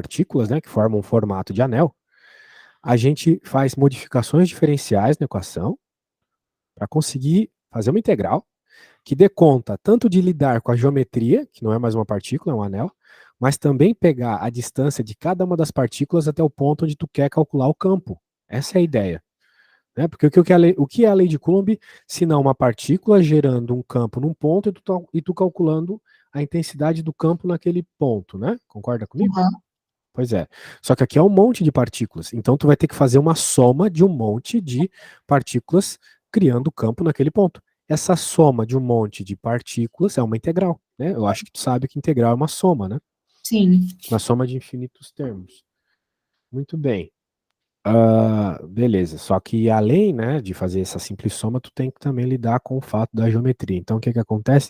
partículas, né, que formam um formato de anel, a gente faz modificações diferenciais na equação para conseguir fazer uma integral que dê conta tanto de lidar com a geometria, que não é mais uma partícula, é um anel, mas também pegar a distância de cada uma das partículas até o ponto onde tu quer calcular o campo. Essa é a ideia. Né? Porque o que é a lei de Coulomb, se não uma partícula gerando um campo num ponto e tu calculando a intensidade do campo naquele ponto, né? Concorda comigo? Uhum. Pois é. Só que aqui é um monte de partículas. Então tu vai ter que fazer uma soma de um monte de partículas criando campo naquele ponto. Essa soma de um monte de partículas é uma integral, né? Eu acho que tu sabe que integral é uma soma, né? Sim. Uma soma de infinitos termos. Muito bem. Beleza. Só que além, né, de fazer essa simples soma, tu tem que também lidar com o fato da geometria. Então, o que que acontece?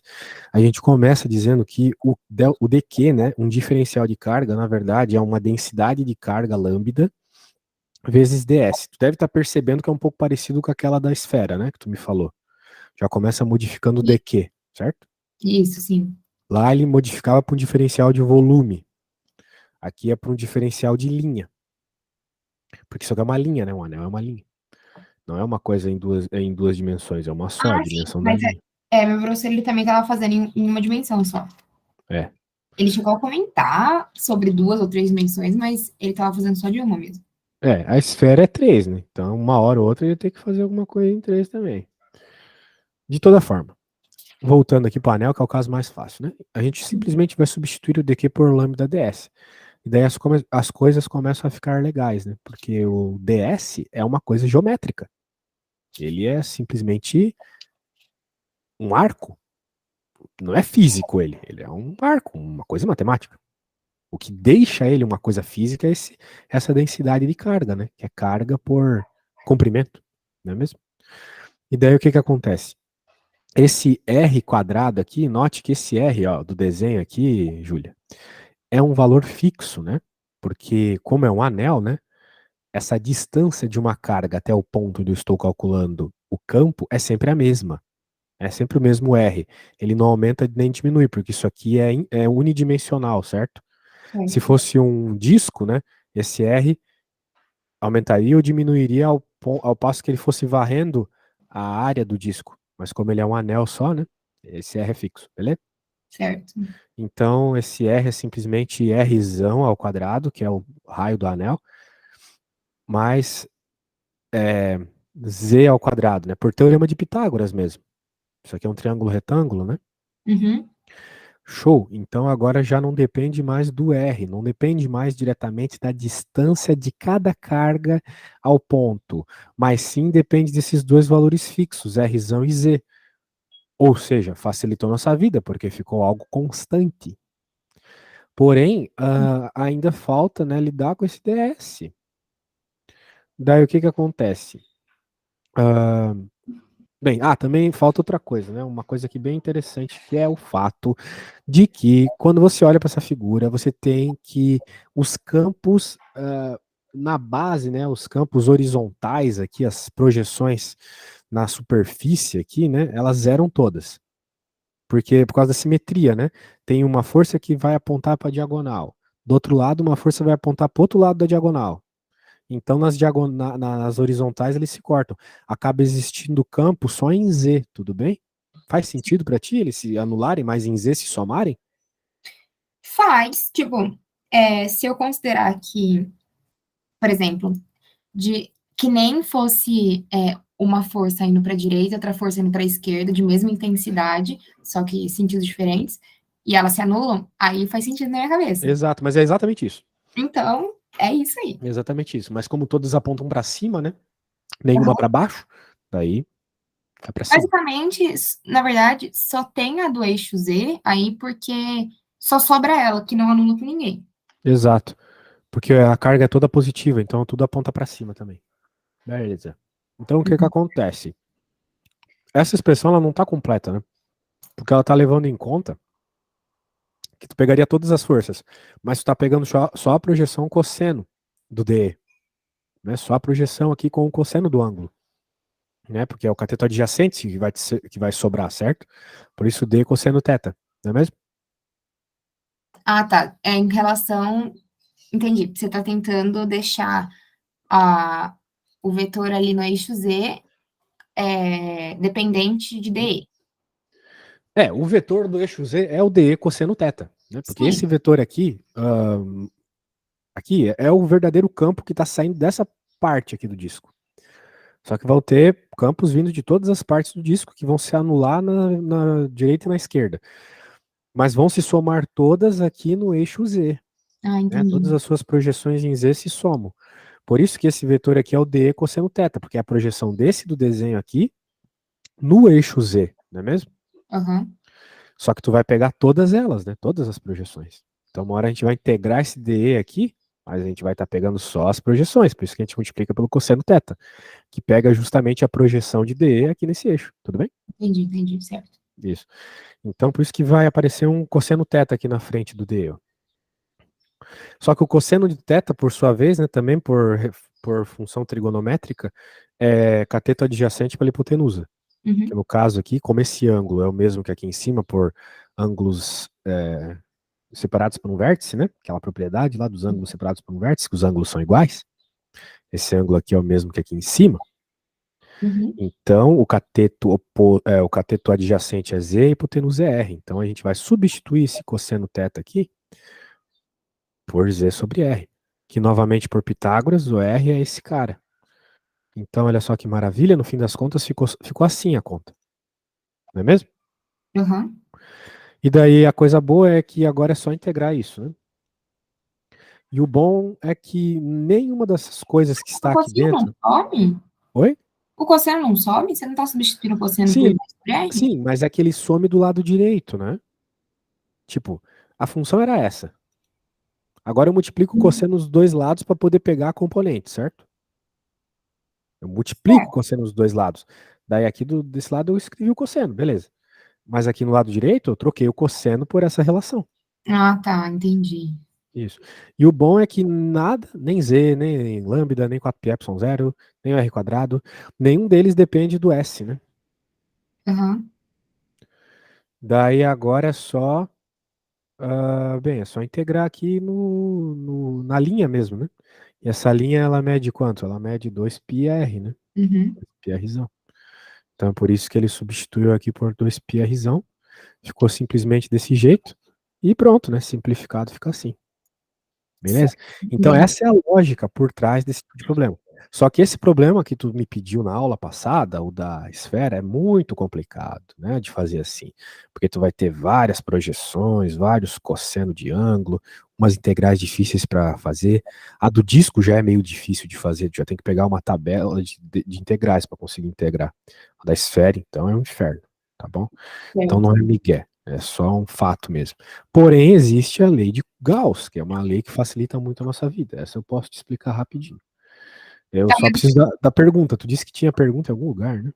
A gente começa dizendo que o dq, né, um diferencial de carga, na verdade, é uma densidade de carga lambda vezes ds. Tu deve estar percebendo que é um pouco parecido com aquela da esfera, né, que tu me falou. Já começa modificando o dq, certo? Isso, sim. Lá ele modificava para um diferencial de volume. Aqui é para um diferencial de linha. Porque isso aqui é uma linha, né? Um anel é uma linha. Não é uma coisa em duas dimensões, é uma só, a Ah, sim. dimensão da Mas linha. meu professor, ele também estava fazendo em uma dimensão só. É. Ele chegou a comentar sobre 2 ou 3 dimensões, mas ele estava fazendo só de uma mesmo. A esfera é três, né? Então, uma hora ou outra ele tem que fazer alguma coisa em três também. De toda forma, voltando aqui para o anel, que é o caso mais fácil, né? A gente simplesmente vai substituir o dq por lambda ds. E daí as coisas começam a ficar legais, né? Porque o ds é uma coisa geométrica. Ele é simplesmente um arco. Não é físico ele é um arco, uma coisa matemática. O que deixa ele uma coisa física é essa densidade de carga, né? Que é carga por comprimento, não é mesmo? E daí o que que acontece? Esse R quadrado aqui, note que esse R, ó, do desenho aqui, Júlia, é um valor fixo, né? Porque como é um anel, né? Essa distância de uma carga até o ponto onde eu estou calculando o campo é sempre a mesma. É sempre o mesmo R. Ele não aumenta nem diminui, porque isso aqui é unidimensional, certo? Se Certo. fosse um disco, né? Esse R aumentaria ou diminuiria ao passo que ele fosse varrendo a área do disco. Mas como ele é um anel só, né? Esse R é fixo, beleza? Certo. Então, esse R é simplesmente Rzão ao quadrado, que é o raio do anel, mais Z ao quadrado, né? Por teorema de Pitágoras mesmo. Isso aqui é um triângulo retângulo, né? Uhum. Show. Então agora já não depende mais do R, não depende mais diretamente da distância de cada carga ao ponto, mas sim depende desses dois valores fixos, Rzão e Z. Ou seja, facilitou nossa vida, porque ficou algo constante. Porém, ainda falta, né, lidar com esse ds. Daí o que que acontece? Ah, Bem, também falta outra coisa, né? Uma coisa aqui bem interessante, que é o fato de que, quando você olha para essa figura, você tem que os campos na base, né? Os campos horizontais aqui, as projeções na superfície aqui, né? Elas eram todas. Porque por causa da simetria, né? Tem uma força que vai apontar para a diagonal. Do outro lado, uma força vai apontar para o outro lado da diagonal. Então, nas horizontais, eles se cortam. Acaba existindo campo só em Z, tudo bem? Faz sentido para ti eles se anularem, mas em Z se somarem? Faz, tipo, se eu considerar que, por exemplo, de que nem fosse uma força indo para a direita, outra força indo para a esquerda, de mesma intensidade, só que sentidos diferentes, e elas se anulam, aí faz sentido na minha cabeça. Exato, mas é exatamente isso. Então, é isso aí. Exatamente isso. Mas como todas apontam para cima, né? Nenhuma para baixo, daí vai para cima. Basicamente, na verdade, só tem a do eixo Z aí porque só sobra ela, que não anula com ninguém. Exato. Porque a carga é toda positiva, então tudo aponta para cima também. Beleza. Então o que que acontece? Essa expressão ela não está completa, né? Porque ela está levando em conta que tu pegaria todas as forças, mas tu tá pegando só a projeção cosseno do DE, né? Só a projeção aqui com o cosseno do ângulo, né? Porque é o cateto adjacente que vai sobrar, certo? Por isso D cosseno teta, não é mesmo? Ah, tá. É em relação. Entendi. Você está tentando deixar o vetor ali no eixo Z dependente de DE. O vetor do eixo Z é o dE cosseno θ, né? Porque Sim. esse vetor aqui, aqui é o verdadeiro campo que está saindo dessa parte aqui do disco. Só que vão ter campos vindo de todas as partes do disco que vão se anular na direita e na esquerda. Mas vão se somar todas aqui no eixo Z. Ah, Né? Todas entendi. as suas projeções em Z se somam. Por isso que esse vetor aqui é o dE cosseno θ, porque é a projeção desse do desenho aqui no eixo Z, não é mesmo? Aham. Só que tu vai pegar todas elas, né? Todas as projeções. Então, uma hora a gente vai integrar esse dE aqui, mas a gente vai estar pegando só as projeções, por isso que a gente multiplica pelo cosseno θ, que pega justamente a projeção de dE aqui nesse eixo, tudo bem? Entendi, certo. Isso. Então, por isso que vai aparecer um cosseno θ aqui na frente do dE. Ó. Só que o cosseno de θ, por sua vez, né, também por função trigonométrica, é cateto adjacente pela hipotenusa. Que Uhum. no caso aqui, como esse ângulo é o mesmo que aqui em cima, por ângulos separados por um vértice, né? Aquela propriedade lá dos ângulos separados por um vértice, que os ângulos são iguais. Esse ângulo aqui é o mesmo que aqui em cima. Uhum. Então, o cateto adjacente é Z e a hipotenusa é R. Então, a gente vai substituir esse cosseno θ aqui por Z sobre R. Que, novamente, por Pitágoras, o R é esse cara. Então, olha só que maravilha, no fim das contas, ficou assim a conta. Não é mesmo? Aham. E daí, a coisa boa é que agora é só integrar isso, né? E o bom é que nenhuma dessas coisas que O está aqui cosseno não dentro... some? Oi? O cosseno não some? Você não está substituindo o cosseno por Sim, mais por R? sim, mas é que ele some do lado direito, né? Tipo, a função era essa. Agora eu multiplico o cosseno dos dois lados para poder pegar a componente, certo? Eu multiplico o Certo. cosseno dos dois lados. Daí aqui desse lado eu escrevi o cosseno, beleza. Mas aqui no lado direito eu troquei o cosseno por essa relação. Ah, tá, entendi. Isso. E o bom é que nada, nem z, nem lambda, nem 4πε0, nem o r quadrado, nenhum deles depende do s, né? Aham. Daí agora é só, é só integrar aqui na linha mesmo, né? E essa linha ela mede quanto? Ela mede 2πr, né? Uhum. 2πrzão. Então é por isso que ele substituiu aqui por 2πrzão. Ficou simplesmente desse jeito. E pronto, né? Simplificado fica assim. Beleza? Certo. Então Entendi. essa é a lógica por trás desse tipo de problema. Só que esse problema que tu me pediu na aula passada, o da esfera, é muito complicado, né, de fazer assim, porque tu vai ter várias projeções, vários cosseno de ângulo, umas integrais difíceis para fazer. A do disco já é meio difícil de fazer, tu já tem que pegar uma tabela de integrais para conseguir integrar. A da esfera, então, é um inferno, tá bom? Então Certo. não é migué, é só um fato mesmo. Porém, existe a lei de Gauss, que é uma lei que facilita muito a nossa vida. Essa eu posso te explicar rapidinho. Eu Tá, só preciso da pergunta. Tu disse que tinha pergunta em algum lugar, né?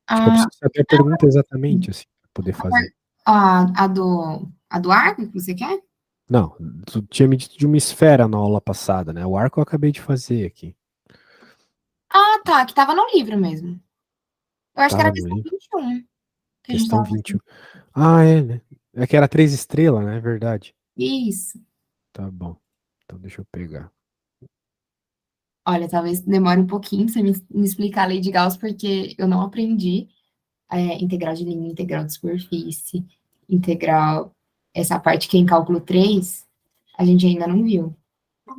Tipo, eu a, preciso saber a pergunta exatamente, assim, pra poder fazer. a do arco que você quer? Não, tu tinha me dito de uma esfera na aula passada, né? O arco eu acabei de fazer aqui. Ah, tá, que tava no livro mesmo. Eu acho que era Tava a no questão livro. 21 que a gente Questão tava 21. fazendo. Ah, é, né? É que era 3 estrelas, né? É verdade. Isso. Tá bom. Então deixa eu pegar. Olha, talvez demore um pouquinho pra você me explicar a lei de Gauss, porque eu não aprendi integral de linha, integral de superfície, integral, essa parte que é em cálculo 3 a gente ainda não viu.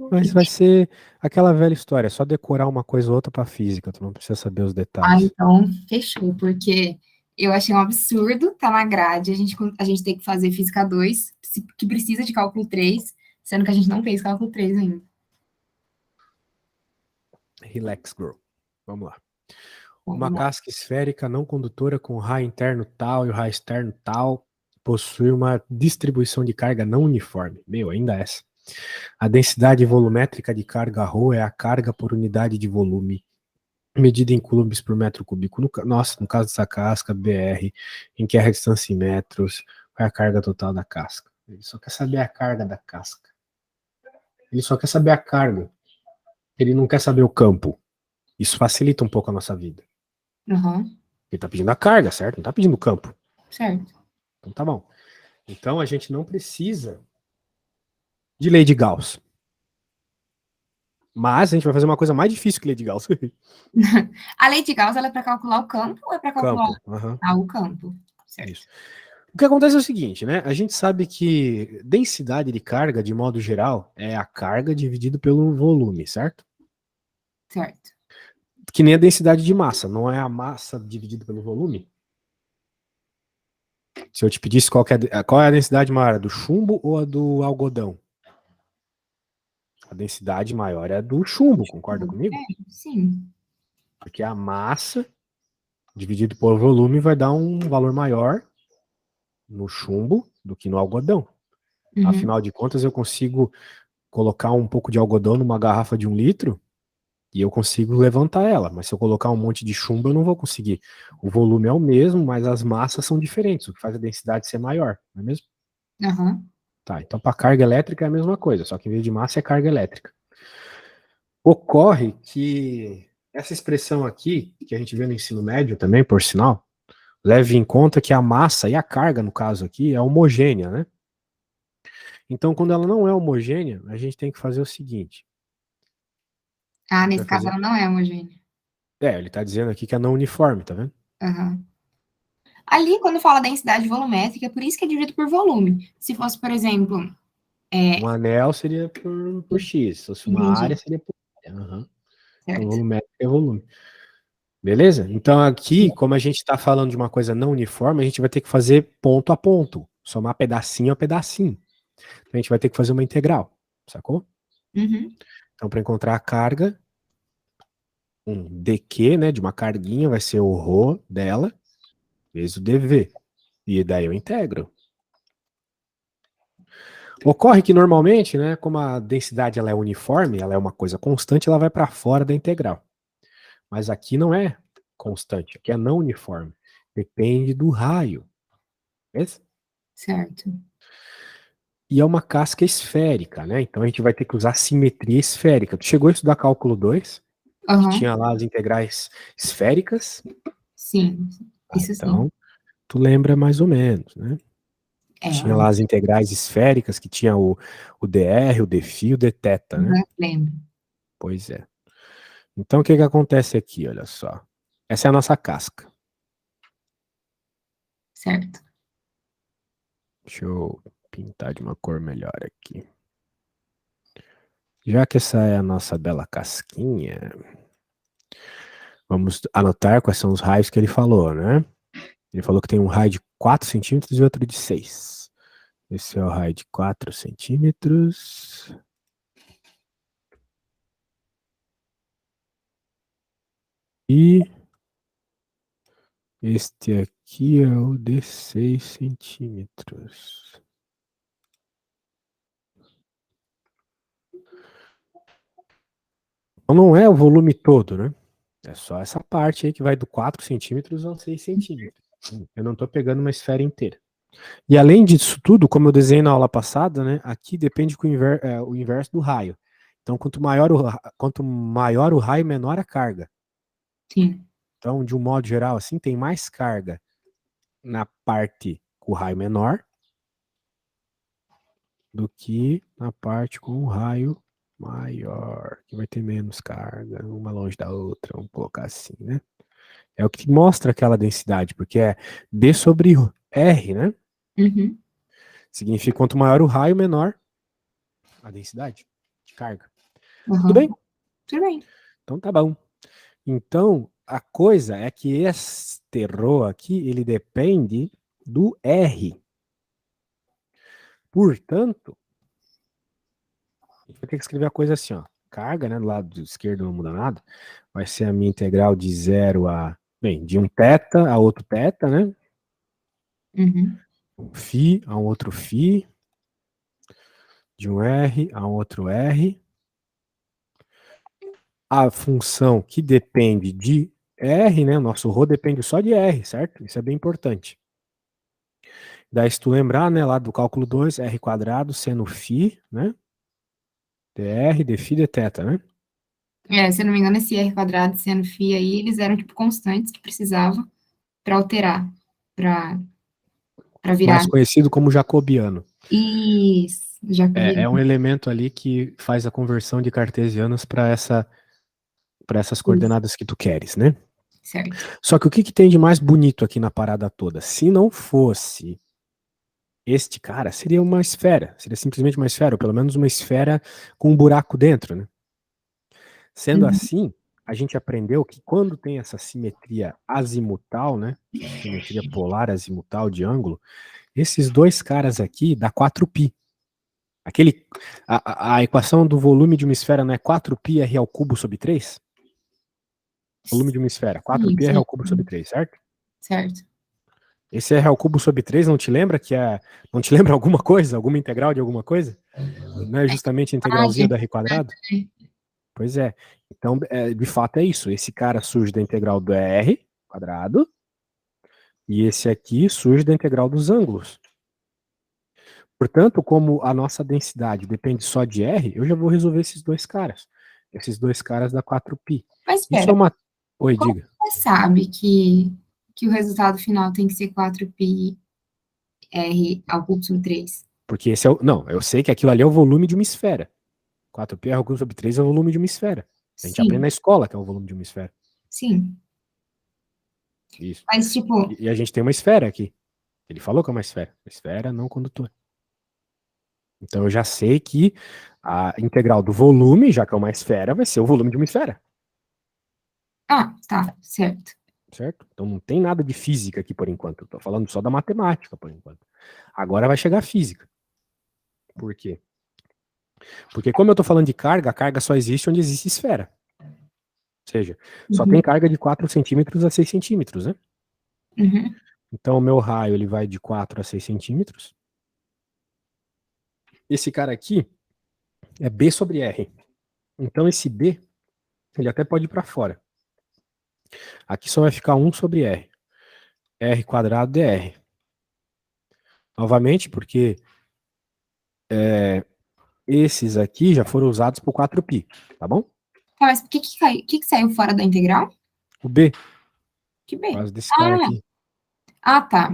Mas vai ser aquela velha história, é só decorar uma coisa ou outra pra física, tu não precisa saber os Ah, detalhes. então fechou, porque eu achei um absurdo tá na grade a gente ter que fazer física 2 que precisa de cálculo 3 sendo que a gente não fez cálculo 3 ainda. Relax, girl. Vamos lá. Bom, Uma vamos lá. casca esférica não condutora com raio interno tal e o raio externo tal possui uma distribuição de carga não uniforme. Meu, ainda essa. A densidade volumétrica de carga ρ é a carga por unidade de volume, medida em coulombs por metro cúbico. Nossa, no caso dessa casca, BR, em que é a distância em metros, qual é a carga total da casca? Ele só quer saber a carga da casca. Ele só quer saber a carga. Ele não quer saber o campo. Isso facilita um pouco a nossa vida. Aham, Ele está pedindo a carga, certo? Não está pedindo o campo. certo. Então tá bom. Então a gente não precisa de lei de Gauss. Mas a gente vai fazer uma coisa mais difícil que lei de Gauss. A lei de Gauss, ela é para calcular o campo ou é para calcular Campo. Uhum. o campo? Isso. Certo. O que acontece é o seguinte, né? A gente sabe que densidade de carga, de modo geral, é a carga dividido pelo volume, certo? Certo. Que nem a densidade de massa, não é a massa dividida pelo volume? Se eu te pedisse qual é a densidade maior, a do chumbo ou a do algodão? A densidade maior é a do chumbo, concorda comigo? Sim. Porque a massa dividido por volume vai dar um valor maior no chumbo do que no algodão. Uhum. Afinal de contas, eu consigo colocar um pouco de algodão numa garrafa de 1 litro e eu consigo levantar ela. Mas se eu colocar um monte de chumbo, eu não vou conseguir. O volume é o mesmo, mas as massas são diferentes, o que faz a densidade ser maior, não é mesmo? Uhum. Tá, então para carga elétrica é a mesma coisa, só que em vez de massa é carga elétrica. Ocorre que essa expressão aqui, que a gente vê no ensino médio também, por sinal, leve em conta que a massa e a carga, no caso aqui, é homogênea, né? Então, quando ela não é homogênea, a gente tem que fazer o seguinte. A gente Nesse vai caso, fazer... ela não é homogênea. ele tá dizendo aqui que é não uniforme, tá vendo? Uhum. Ali, quando fala densidade volumétrica, é por isso que é dividido por volume. Se fosse, por exemplo... Um anel seria por X, se fosse uma Entendi. área, seria por área. Uhum. Então, Certo. volumétrico é volume. Beleza? Então, aqui, como a gente está falando de uma coisa não uniforme, a gente vai ter que fazer ponto a ponto, somar pedacinho a pedacinho. Então, a gente vai ter que fazer uma integral, sacou? Uhum. Então, para encontrar a carga, um dq, né, de uma carguinha, vai ser o ρ dela, vezes o dv. E daí eu integro. Ocorre que normalmente, né, como a densidade ela é uniforme, ela é uma coisa constante, ela vai para fora da integral. Mas aqui não é constante, aqui é não uniforme. Depende do raio. Beleza? Certo. E é uma casca esférica, né? Então a gente vai ter que usar simetria esférica. Tu chegou a estudar cálculo 2, que Uhum. tinha lá as integrais esféricas. Sim. Isso sim. Então, tu lembra mais ou menos, né? É, Tinha lá as integrais esféricas, que tinha o dr, o dφ e o dθ, né? lembro. Pois é. Então, o que que acontece aqui, olha só. Essa é a nossa casca. Certo. Deixa eu pintar de uma cor melhor aqui. Já que essa é a nossa bela casquinha, vamos anotar quais são os raios que ele falou, né? Ele falou que tem um raio de 4 centímetros e outro de 6. Esse é o raio de 4 centímetros. E este aqui é o de 6 centímetros. Então não é o volume todo, né? É só essa parte aí que vai do 4 centímetros aos 6 centímetros. Eu não estou pegando uma esfera inteira. E além disso tudo, como eu desenhei na aula passada, né? Aqui depende o inverso do raio. Então, quanto maior o raio, menor a carga. Sim. Então, de um modo geral, assim, tem mais carga na parte com o raio menor do que na parte com o raio maior, que vai ter menos carga, uma longe da outra, vamos colocar assim, né? É o que mostra aquela densidade, porque é D sobre R, né? Uhum. Significa quanto maior o raio, menor a densidade de carga. Tudo Uhum. bem? Tudo bem. Então tá bom. Então, a coisa é que este ρ aqui, ele depende do R. Portanto, a gente vai ter que escrever a coisa assim, ó. Carga, né, do lado esquerdo não muda nada. Vai ser a minha integral de 0 a... Bem, de um θ a outro θ, né? Uhum. Um φ a um outro φ. De um R a um outro R. A função que depende de R, né? O nosso ρ depende só de R, certo? Isso é bem importante. Daí, se tu lembrar, né, lá do cálculo 2, R quadrado seno φ, né? dr, dφ, dθ, né? Se eu não me engano, esse R quadrado sendo φ aí, eles eram tipo constantes que precisava para alterar, para virar. Mais conhecido como jacobiano. Isso. já que eu vi. É um elemento ali que faz a conversão de cartesianas para essas Isso, coordenadas que tu queres, né? certo. Só que o que tem de mais bonito aqui na parada toda? Se não fosse este cara, seria uma esfera. Seria simplesmente uma esfera, ou pelo menos uma esfera com um buraco dentro, né? Sendo Uhum. assim, a gente aprendeu que quando tem essa simetria azimutal, né? Simetria polar azimutal de ângulo, esses dois caras aqui dá 4π. Aquele, a equação do volume de uma esfera não é 4π r ao cubo sobre 3? Volume de uma esfera, Sim, 4π r sim, ao cubo sobre 3, certo? certo. Esse r ao cubo sobre 3 não te lembra que é. Não te lembra alguma coisa? Alguma integral de alguma coisa? Não é justamente a Ah, integralzinha do r quadrado? Pois é. Então, de fato, é isso. Esse cara surge da integral do r quadrado e esse aqui surge da integral dos ângulos. Portanto, como a nossa densidade depende só de r, eu já vou resolver esses dois caras. Esses dois caras dá 4π. Mas Isso espera, é uma. Oi, como diga. você sabe que o resultado final tem que ser 4πr ao cubo sobre 3? Porque esse é o. Não, eu sei que aquilo ali é o volume de uma esfera. 4π r ao cubo sobre 3 é o volume de uma esfera. A gente aprende na Sim, escola que é o volume de uma esfera. sim. Isso. Mas, tipo, E a gente tem uma esfera aqui. Ele falou que é uma esfera. Esfera não condutor. Então eu já sei que a integral do volume, já que é uma esfera, vai ser o volume de uma esfera. ah, tá, certo. Certo? Então não tem nada de física aqui por enquanto. Eu tô falando só da matemática por enquanto. Agora vai chegar a física. Por quê? Porque como eu tô falando de carga, a carga só existe onde existe esfera. Ou seja, só tem Uhum, carga de 4 centímetros a 6 centímetros, né? uhum, Então o meu raio ele vai de 4 a 6 centímetros. Esse cara aqui é B sobre R. Então esse B, ele até pode ir para fora. Aqui só vai ficar 1 sobre R. R quadrado dr. Novamente, porque esses aqui já foram usados por 4π, tá bom? tá, mas o que saiu fora da integral? O B, Que por bem. causa desse cara aqui, Tá,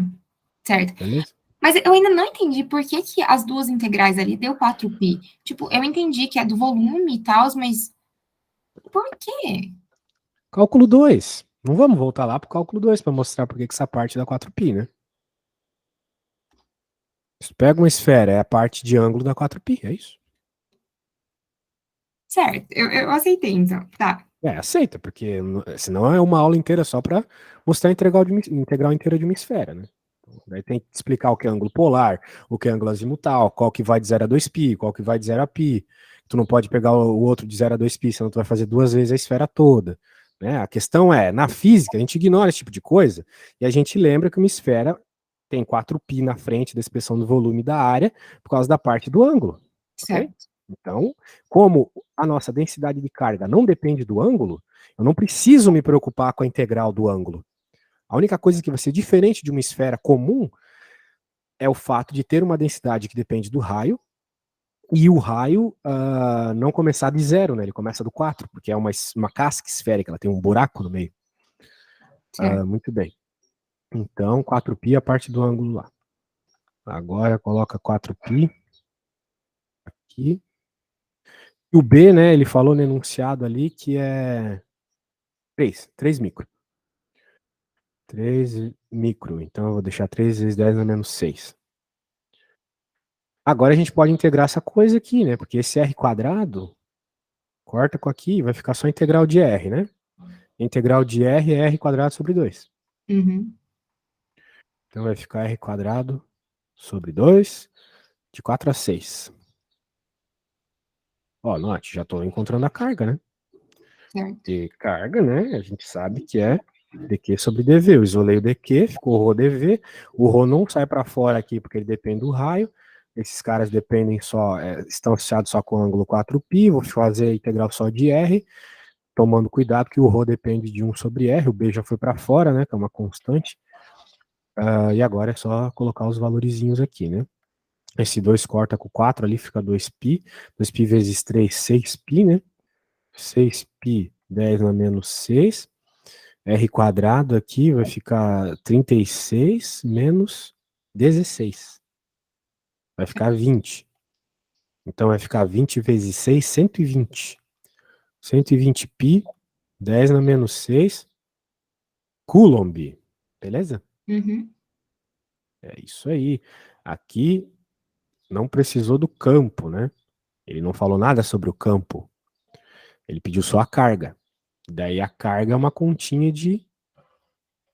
certo. beleza? Mas eu ainda não entendi por que as duas integrais ali deu 4π. Tipo, eu entendi que é do volume e tal, mas por quê? Cálculo 2. Não vamos voltar lá pro cálculo 2 para mostrar por que essa parte dá 4π, né? Se pega uma esfera, é a parte de ângulo da 4π, é isso? Certo, eu aceitei então. Tá. Aceita, porque senão é uma aula inteira só para mostrar a integral inteira de uma esfera, né? Então, daí tem que explicar o que é ângulo polar, o que é ângulo azimutal, qual que vai de 0 a 2π, qual que vai de 0 a π. Tu não pode pegar o outro de 0 a 2π, senão tu vai fazer duas vezes a esfera toda. Né? A questão é, na física, a gente ignora esse tipo de coisa e a gente lembra que uma esfera tem 4π na frente da expressão do volume da área por causa da parte do ângulo, ok? Certo. Então, como a nossa densidade de carga não depende do ângulo, eu não preciso me preocupar com a integral do ângulo. A única coisa que vai ser diferente de uma esfera comum é o fato de ter uma densidade que depende do raio, e o raio não começar de zero, né? Ele começa do 4, porque é uma casca esférica, ela tem um buraco no meio. Certo. Muito bem. Então, 4π é a parte do ângulo lá. Agora coloca 4π aqui. E o B, né, ele falou no enunciado ali que é 3 micro. 3 micro. Então eu vou deixar 3 vezes 10 a menos 6. Agora a gente pode integrar essa coisa aqui, né? Porque esse R quadrado corta com aqui, vai ficar só integral de R, né? Integral de R é R quadrado sobre 2. Uhum. Então vai ficar R quadrado sobre 2, de 4 a 6. Ó, note, já estou encontrando a carga, né? Certo. E carga, né? A gente sabe que é dq sobre dv. Eu isolei o dq, ficou ρ dv. O ρ não sai para fora aqui porque ele depende do raio. Esses caras dependem só, estão associados só com o ângulo 4π. Vou fazer a integral só de r, tomando cuidado que o ρ depende de 1 sobre r. O b já foi para fora, né? Que é uma constante. E agora é só colocar os valorizinhos aqui, né? Esse 2 corta com 4 ali, fica 2π. 2π vezes 3, 6π, né? 6π, 10 na menos 6. R quadrado aqui vai ficar 36 menos 16. Vai ficar 20. Então vai ficar 20 vezes 6, 120. 120 pi, 10 na menos 6, Coulomb. Beleza? Uhum. É isso aí. Aqui não precisou do campo, né? Ele não falou nada sobre o campo. Ele pediu só a carga. Daí a carga é uma continha de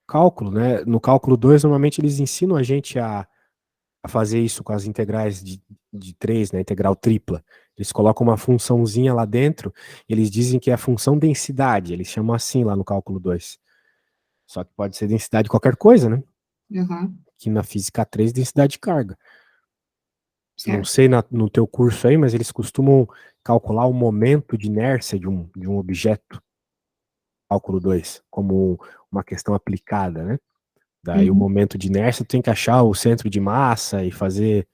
cálculo, né? No cálculo 2 normalmente eles ensinam a gente a fazer isso com as integrais de 3, né? Integral tripla. Eles colocam uma funçãozinha lá dentro, eles dizem que é a função densidade, eles chamam assim lá no cálculo 2. Só que pode ser densidade de qualquer coisa, né? Uhum. Que na física 3, densidade de carga. Não Certo. sei no teu curso aí, mas eles costumam calcular o momento de inércia de um objeto, cálculo 2, como uma questão aplicada, né? Daí o Uhum. momento de inércia tu tem que achar o centro de massa e fazer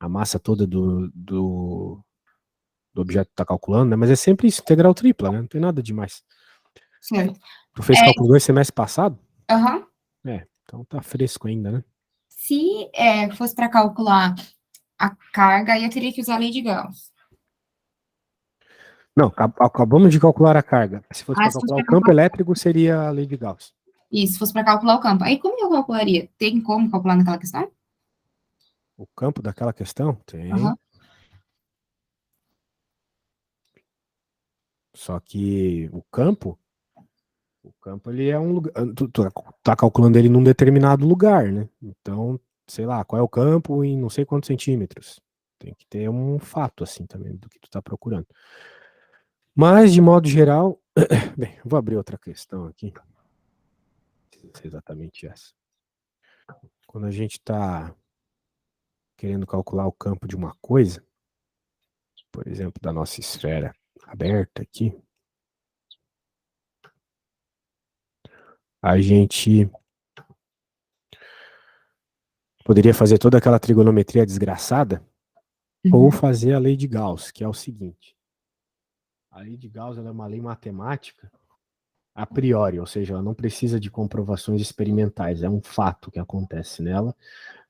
a massa toda do objeto que tá calculando, né? Mas é sempre isso, integral tripla, né? Não tem nada demais. Certo. Tu fez É, cálculo 2 semestre passado? aham. É, então tá fresco ainda, né? Se fosse para calcular a carga, aí eu teria que usar a lei de Gauss. Não, acabamos de calcular a carga. Se fosse Ah, para se fosse calcular o para campo calcular. elétrico, seria a lei de Gauss. Isso, se fosse para calcular o campo. Aí como que eu calcularia? Tem como calcular naquela questão? O campo daquela questão? Tem. Aham. Só que o campo ele é um lugar. Tu tá calculando ele num determinado lugar, né? Então, sei lá, qual é o campo em não sei quantos centímetros. Tem que ter um fato assim também do que tu tá procurando. Mas, de modo geral, bem, eu vou abrir outra questão aqui. Não sei exatamente essa. Quando a gente está querendo calcular o campo de uma coisa, por exemplo, da nossa esfera aberta aqui, a gente poderia fazer toda aquela trigonometria desgraçada ou Uhum. fazer a lei de Gauss, que é o seguinte. A lei de Gauss ela é uma lei matemática a priori, ou seja, ela não precisa de comprovações experimentais, é um fato que acontece nela,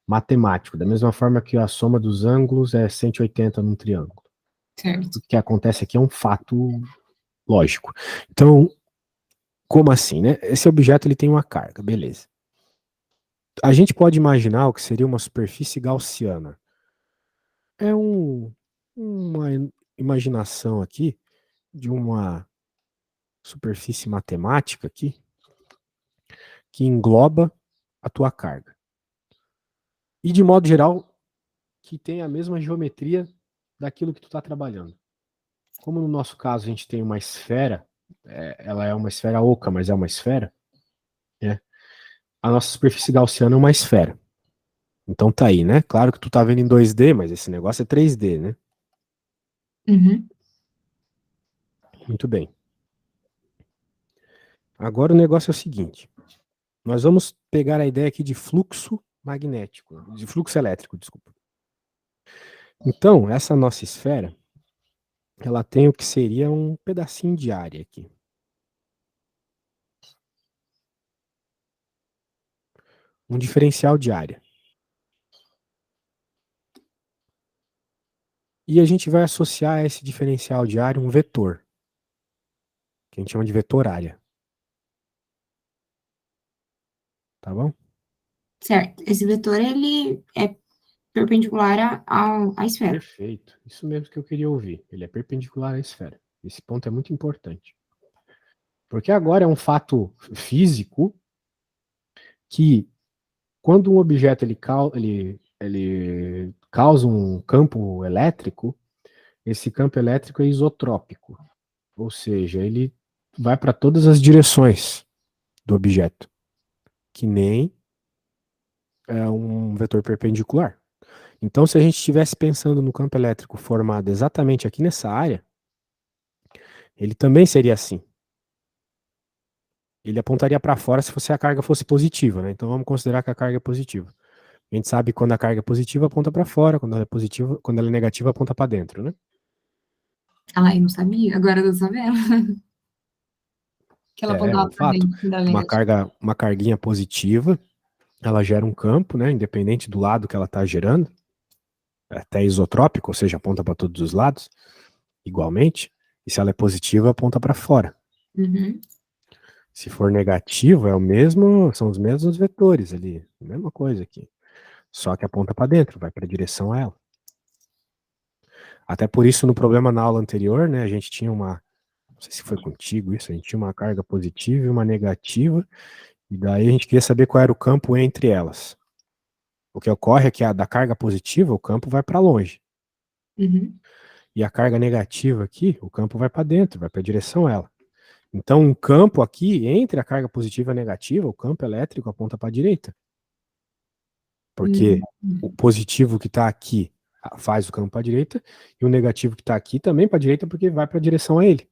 matemático, da mesma forma que a soma dos ângulos é 180 num triângulo. Certo. O que acontece aqui é um fato lógico. Então, como assim, né? Esse objeto ele tem uma carga, beleza. A gente pode imaginar o que seria uma superfície gaussiana. É uma imaginação aqui de uma superfície matemática aqui que engloba a tua carga. E de modo geral, que tem a mesma geometria daquilo que tu está trabalhando. Como no nosso caso a gente tem uma esfera, ela é uma esfera oca, mas é uma esfera, né? A nossa superfície gaussiana é uma esfera. Então tá aí, né? Claro que tu tá vendo em 2D, mas esse negócio é 3D, né? Uhum. Muito bem. Agora o negócio é o seguinte: nós vamos pegar a ideia aqui de fluxo magnético, de fluxo elétrico, desculpa. Então, essa nossa esfera, ela tem o que seria um pedacinho de área aqui. Um diferencial de área. E a gente vai associar a esse diferencial de área um vetor, que a gente chama de vetor área. Tá bom? Certo. Esse vetor, ele é perpendicular à esfera. Perfeito. Isso mesmo que eu queria ouvir. Ele é perpendicular à esfera. Esse ponto é muito importante. Porque agora é um fato físico que quando um objeto ele causa um campo elétrico, esse campo elétrico é isotrópico, ou seja, ele vai para todas as direções do objeto, que nem um vetor perpendicular. Então, se a gente estivesse pensando no campo elétrico formado exatamente aqui nessa área, ele também seria assim. Ele apontaria para fora se a carga fosse positiva, né? Então vamos considerar que a carga é positiva. A gente sabe que quando a carga é positiva, aponta para fora, quando ela é positiva, quando ela é negativa, aponta para dentro, né? Ah, eu não sabia. Agora eu tô sabendo. Que ela É apontava um pra fato. dentro da negativa. Uma carguinha positiva, ela gera um campo, né? Independente do lado que ela está gerando. até isotrópica, ou seja, aponta para todos os lados, igualmente, e se ela é positiva, aponta para fora. Uhum. Se for negativo, são os mesmos vetores ali, mesma coisa aqui. Só que aponta para dentro, vai para a direção a ela. Até por isso, no problema na aula anterior, né, a gente tinha não sei se foi contigo isso, a gente tinha uma carga positiva e uma negativa, e daí a gente queria saber qual era o campo entre elas. O que ocorre é que da carga positiva, o campo vai para longe. Uhum. E a carga negativa aqui, o campo vai para dentro, vai para a direção a ela. Então, um campo aqui, entre a carga positiva e a negativa, o campo elétrico aponta para a direita. Porque o positivo que está aqui faz o campo para a direita, e o negativo que está aqui também para a direita, porque vai para a direção a ele.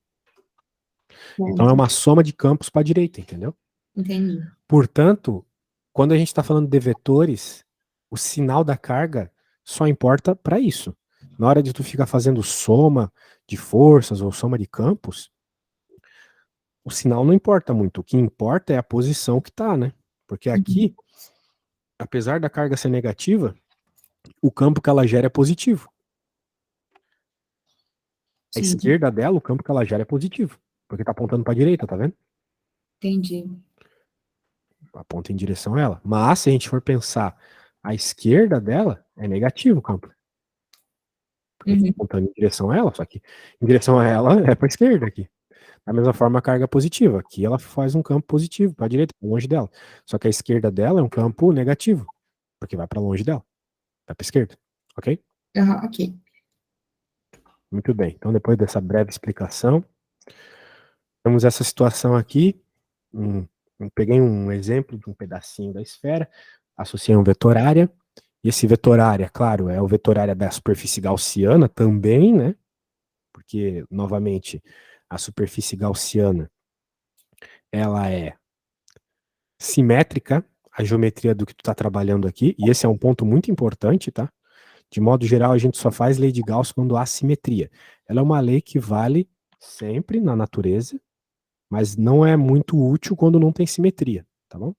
Então, é uma soma de campos para a direita, entendeu? Entendi. Portanto, quando a gente está falando de vetores, o sinal da carga só importa para isso. Na hora de tu ficar fazendo soma de forças ou soma de campos, o sinal não importa muito. O que importa é a posição que tá, né? Porque aqui, apesar da carga ser negativa, o campo que ela gera é positivo. A Sim, esquerda dela, o campo que ela gera é positivo. Porque tá apontando para a direita, tá vendo? entendi. Aponta em direção a ela. Mas, se a gente for pensar, a esquerda dela é negativo o campo. Porque a gente tá apontando em direção a ela, só que em direção a ela é para a esquerda aqui. Da mesma forma, a carga positiva. Aqui ela faz um campo positivo para a direita, pra longe dela. Só que a esquerda dela é um campo negativo, porque vai para longe dela. Vai para a esquerda. Ok? Aham, ok. Muito bem. Então, depois dessa breve explicação, temos essa situação aqui. Peguei um exemplo de um pedacinho da esfera, associei um vetor área. E esse vetor área, claro, é o vetor área da superfície gaussiana também, né? Porque, novamente, a superfície gaussiana ela é simétrica à geometria do que tu está trabalhando aqui, e esse é um ponto muito importante, tá? De modo geral, a gente só faz lei de Gauss quando há simetria. Ela é uma lei que vale sempre na natureza, mas não é muito útil quando não tem simetria, tá bom?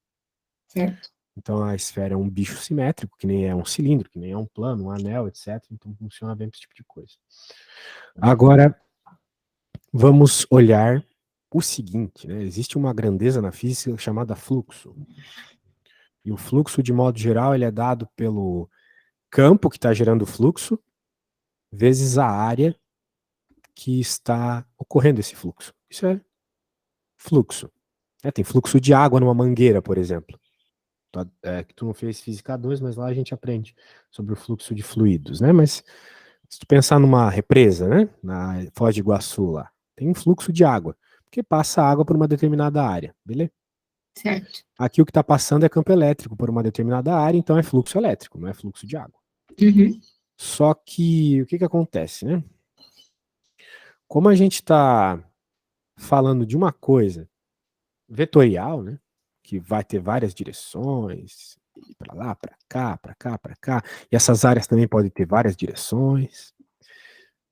Certo. Então a esfera é um bicho simétrico, que nem é um cilindro, que nem é um plano, um anel, etc. Então funciona bem para esse tipo de coisa. Agora, vamos olhar o seguinte, né? Existe uma grandeza na física chamada fluxo. E o fluxo, de modo geral, ele é dado pelo campo que está gerando o fluxo, vezes a área que está ocorrendo esse fluxo. Isso é fluxo. Tem fluxo de água numa mangueira, por exemplo. Que tu não fez Física 2, mas lá a gente aprende sobre o fluxo de fluidos, né? Mas se tu pensar numa represa, né? Na Foz do Iguaçu lá, tem um fluxo de água, porque passa água por uma determinada área, beleza? Certo. Aqui o que está passando é campo elétrico por uma determinada área, então é fluxo elétrico, não é fluxo de água. Uhum. Só que o que acontece, né? Como a gente está falando de uma coisa vetorial, né? Que vai ter várias direções, para lá, para cá, para cá, para cá, e essas áreas também podem ter várias direções.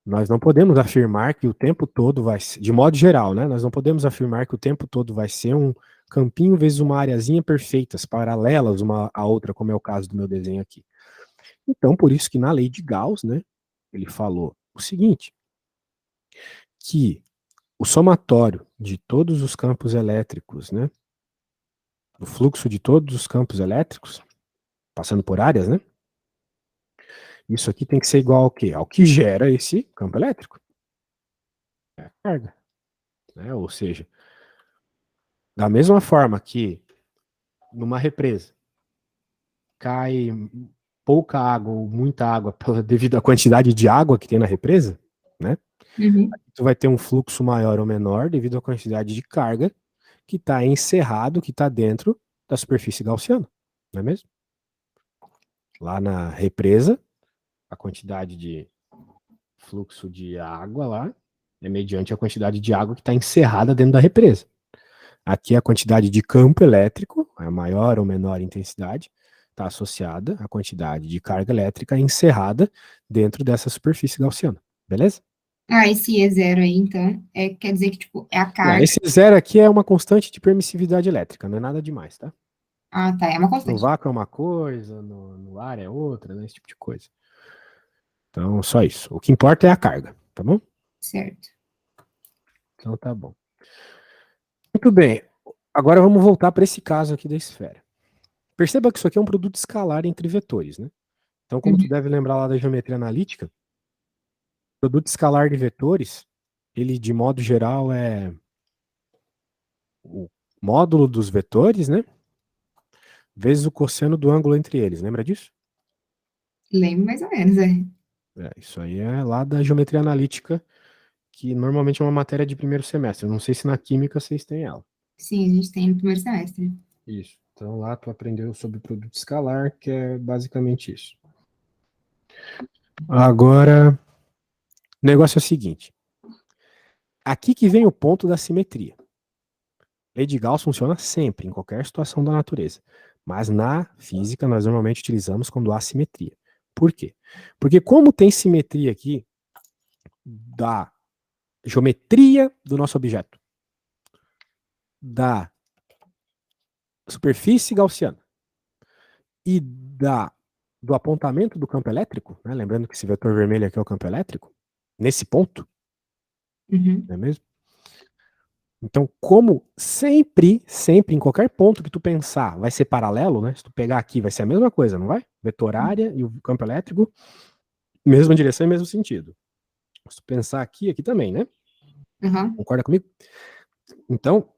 Nós não podemos afirmar que o tempo todo vai ser, de modo geral, né? Nós não podemos afirmar que o tempo todo vai ser um campinho vezes uma areazinha perfeitas, paralelas uma à outra, como é o caso do meu desenho aqui. Então, por isso que na lei de Gauss, né, ele falou o seguinte, que o somatório de todos os campos elétricos, né, do fluxo de todos os campos elétricos, passando por áreas, né, isso aqui tem que ser igual ao quê? Ao que gera esse campo elétrico. É a carga. Né? Ou seja, da mesma forma que numa represa cai pouca água ou muita água devido à quantidade de água que tem na represa, né? Uhum. Tu vai ter um fluxo maior ou menor devido à quantidade de carga que está encerrado, que está dentro da superfície gaussiana, não é mesmo? Lá na represa, a quantidade de fluxo de água lá é mediante a quantidade de água que está encerrada dentro da represa. Aqui a quantidade de campo elétrico, a maior ou menor intensidade, está associada à quantidade de carga elétrica encerrada dentro dessa superfície gaussiana. Beleza? Ah, esse E0 aí, então, quer dizer que, tipo, é a Não, carga. esse zero aqui é uma constante de permissividade elétrica, não é nada demais, tá? Ah, tá, é uma No constante. vácuo é uma coisa, no ar é outra, né? Esse tipo de coisa. Então, só isso. O que importa é a carga, tá bom? Certo. Então, tá bom. Muito bem. Agora vamos voltar para esse caso aqui da esfera. Perceba que isso aqui é um produto escalar entre vetores, né? Então, como tu Uhum. deve lembrar lá da geometria analítica, produto escalar de vetores, ele de modo geral é o módulo dos vetores, né? Vezes o cosseno do ângulo entre eles. Lembra disso? Lembro mais ou menos, é. Isso aí é lá da geometria analítica, que normalmente é uma matéria de primeiro semestre. Eu não sei se na química vocês têm ela. Sim, a gente tem no primeiro semestre. Isso. Então lá tu aprendeu sobre produto escalar, que é basicamente isso. Agora, o negócio é o seguinte. Aqui que vem o ponto da simetria. Lei de Gauss funciona sempre, em qualquer situação da natureza. Mas na física nós normalmente utilizamos quando há simetria. Por quê? Porque como tem simetria aqui da geometria do nosso objeto, da superfície gaussiana e do apontamento do campo elétrico, né? Lembrando que esse vetor vermelho aqui é o campo elétrico, nesse ponto, Uhum. não é mesmo? Então, como sempre, sempre, em qualquer ponto que tu pensar, vai ser paralelo, né? Se tu pegar aqui, vai ser a mesma coisa, não vai? Vetor área e o campo elétrico, mesma direção e mesmo sentido. Se tu pensar aqui, aqui também, né? Uhum. Concorda comigo? Então,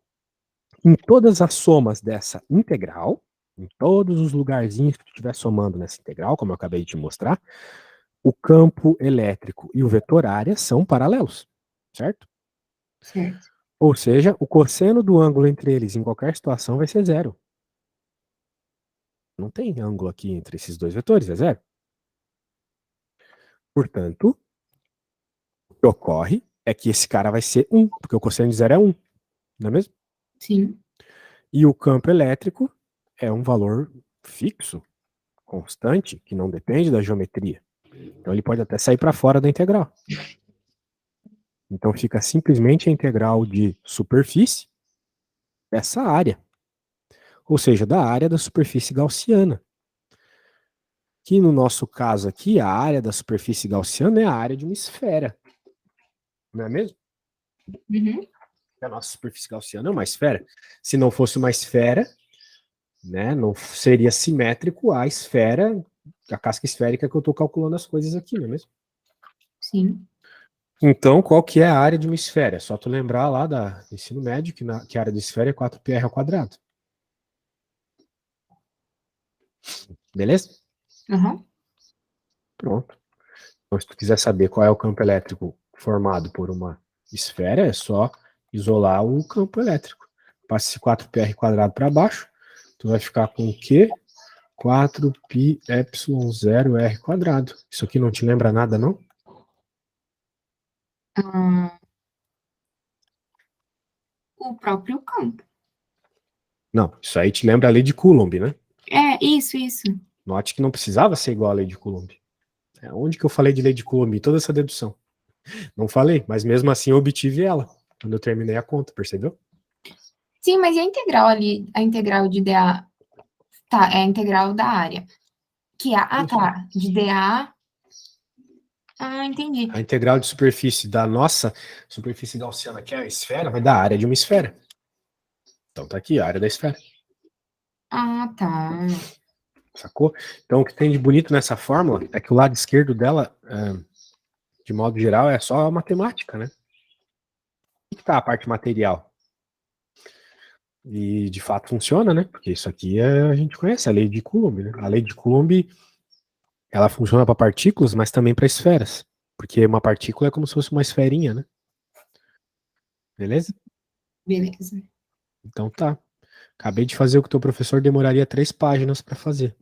em todas as somas dessa integral, em todos os lugarzinhos que tu estiver somando nessa integral, como eu acabei de te mostrar, o campo elétrico e o vetor área são paralelos, certo? Certo. Ou seja, o cosseno do ângulo entre eles em qualquer situação vai ser zero. Não tem ângulo aqui entre esses dois vetores, é zero. Portanto, o que ocorre é que esse cara vai ser 1, porque o cosseno de zero é 1, não é mesmo? Sim. E o campo elétrico é um valor fixo, constante, que não depende da geometria. Então ele pode até sair para fora da integral. Então fica simplesmente a integral de superfície dessa área. Ou seja, da área da superfície gaussiana. Que no nosso caso aqui, a área da superfície gaussiana é a área de uma esfera. Não é mesmo? Uhum. A nossa superfície gaussiana é uma esfera. Se não fosse uma esfera, né, não seria simétrico à esfera, a casca esférica que eu estou calculando as coisas aqui, não é mesmo? Sim. Então, qual que é a área de uma esfera? É só tu lembrar lá do ensino médio que a área de esfera é 4πr ao quadrado. Beleza? Uhum. Pronto. Então, se tu quiser saber qual é o campo elétrico formado por uma esfera, é só isolar o campo elétrico. Passa esse 4πr quadrado para baixo, tu vai ficar com o quê? 4πε0r quadrado. Isso aqui não te lembra nada, não? Ah, o próprio campo. Não, isso aí te lembra a lei de Coulomb, né? É, isso. Note que não precisava ser igual à lei de Coulomb. É onde que eu falei de lei de Coulomb? Toda essa dedução. Não falei, mas mesmo assim eu obtive ela quando eu terminei a conta, percebeu? Sim, mas e a integral ali, a integral de dA? Tá, é a integral da área. Que é, Isso. tá, de dA. Ah, entendi. A integral de superfície da nossa superfície gaussiana, que é a esfera, vai dar a área de uma esfera. Então tá aqui a área da esfera. Ah, tá. Sacou? Então o que tem de bonito nessa fórmula é que o lado esquerdo dela, de modo geral, é só matemática, né? O que tá a parte material? E de fato funciona, né? Porque isso aqui a gente conhece, a lei de Coulomb, né? A lei de Coulomb, ela funciona para partículas, mas também para esferas. Porque uma partícula é como se fosse uma esferinha, né? Beleza? Beleza. Então tá. Acabei de fazer o que o teu professor demoraria 3 páginas para fazer,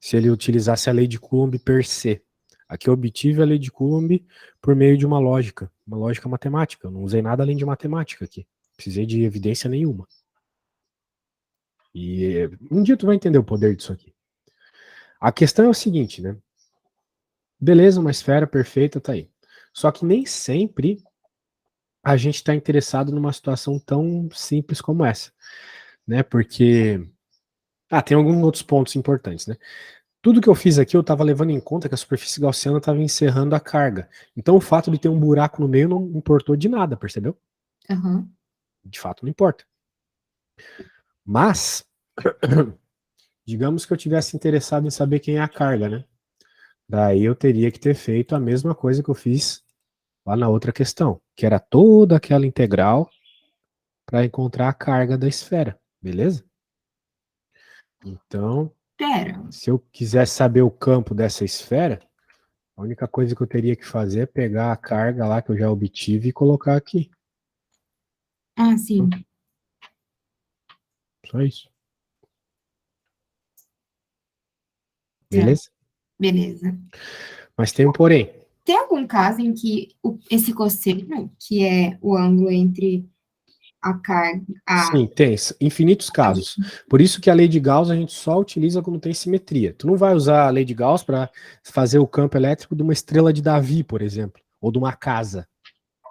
se ele utilizasse a lei de Coulomb per se. Aqui eu obtive a lei de Coulomb por meio de uma lógica matemática. Eu não usei nada além de matemática aqui. Precisei de evidência nenhuma. E um dia tu vai entender o poder disso aqui. A questão é o seguinte, né? Beleza, uma esfera perfeita tá aí. Só que nem sempre a gente está interessado numa situação tão simples como essa, né? Porque tem alguns outros pontos importantes, né? Tudo que eu fiz aqui, eu estava levando em conta que a superfície gaussiana estava encerrando a carga. Então, o fato de ter um buraco no meio não importou de nada, percebeu? Aham. De fato, não importa. Mas, digamos que eu tivesse interessado em saber quem é a carga, né? Daí eu teria que ter feito a mesma coisa que eu fiz lá na outra questão, que era toda aquela integral para encontrar a carga da esfera, beleza? Então, Pera. se eu quisesse saber o campo dessa esfera, a única coisa que eu teria que fazer é pegar a carga lá que eu já obtive e colocar aqui. Ah, sim. Só isso. Tá. Beleza? Beleza. Mas tem um porém. Tem algum caso em que esse cosseno, que é o ângulo entre a carga, Sim, tem infinitos casos. Por isso que a lei de Gauss a gente só utiliza quando tem simetria. Tu não vai usar a lei de Gauss para fazer o campo elétrico de uma estrela de Davi, por exemplo, ou de uma casa,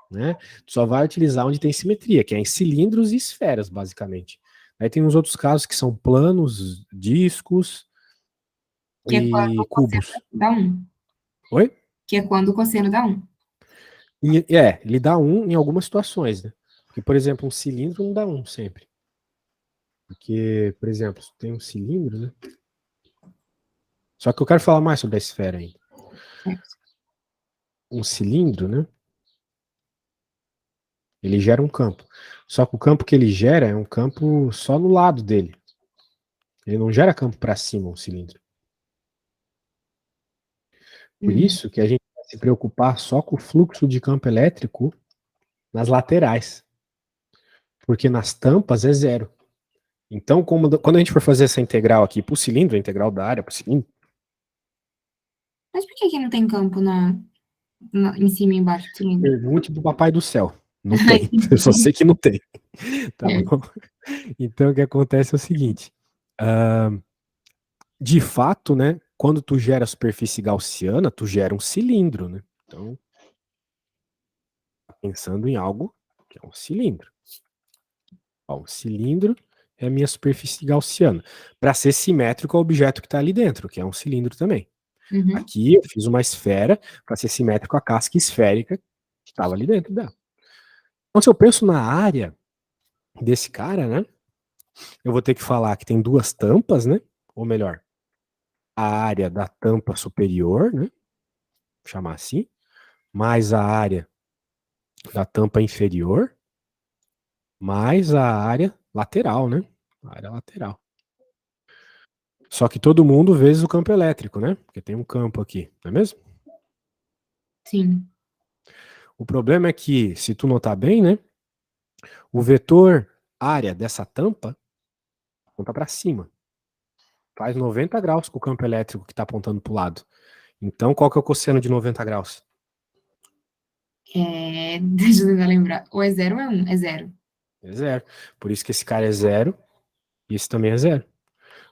né? Tu só vai utilizar onde tem simetria, que é em cilindros e esferas, basicamente. Aí tem uns outros casos que são planos, discos que é quando e o cosseno cubos. dá 1. Oi? Que é quando o cosseno dá 1. Ele dá um em algumas situações, né? Porque, por exemplo, um cilindro não dá um sempre. Porque, por exemplo, se tem um cilindro, né? Só que eu quero falar mais sobre a esfera ainda. Certo. Um cilindro, né? Ele gera um campo. Só que o campo que ele gera é um campo só no lado dele. Ele não gera campo para cima, um cilindro. Por Hum. isso que a gente vai se preocupar só com o fluxo de campo elétrico nas laterais. Porque nas tampas é zero. Então, quando a gente for fazer essa integral aqui para o cilindro, a integral da área para o cilindro, Mas por que que não tem campo em cima e embaixo do cilindro? pergunte pro papai do céu. Não tem. Eu só sei que não tem. Tá Certo. bom? Então, o que acontece é o seguinte. De fato, né, quando tu gera a superfície gaussiana, tu gera um cilindro, né? Então, pensando em algo que é um cilindro. Ó, um cilindro é a minha superfície gaussiana. Para ser simétrico ao objeto que está ali dentro, que é um cilindro também. Uhum. Aqui eu fiz uma esfera para ser simétrico à casca esférica que estava ali dentro dela. Então, se eu penso na área desse cara, né, eu vou ter que falar que tem duas tampas, né? Ou melhor, a área da tampa superior, né? Vou chamar assim, mais a área da tampa inferior, mais a área lateral, né? A área lateral. Só que todo mundo vezes o campo elétrico, né? Porque tem um campo aqui, não é mesmo? Sim. O problema é que, se tu notar bem, né? O vetor área dessa tampa aponta para cima. Faz 90 graus com o campo elétrico que está apontando para o lado. Então, qual que é o cosseno de 90 graus? Deixa eu tentar lembrar. Ou é 0 ou é 1? É 0. É zero. Por isso que esse cara é zero e esse também é zero.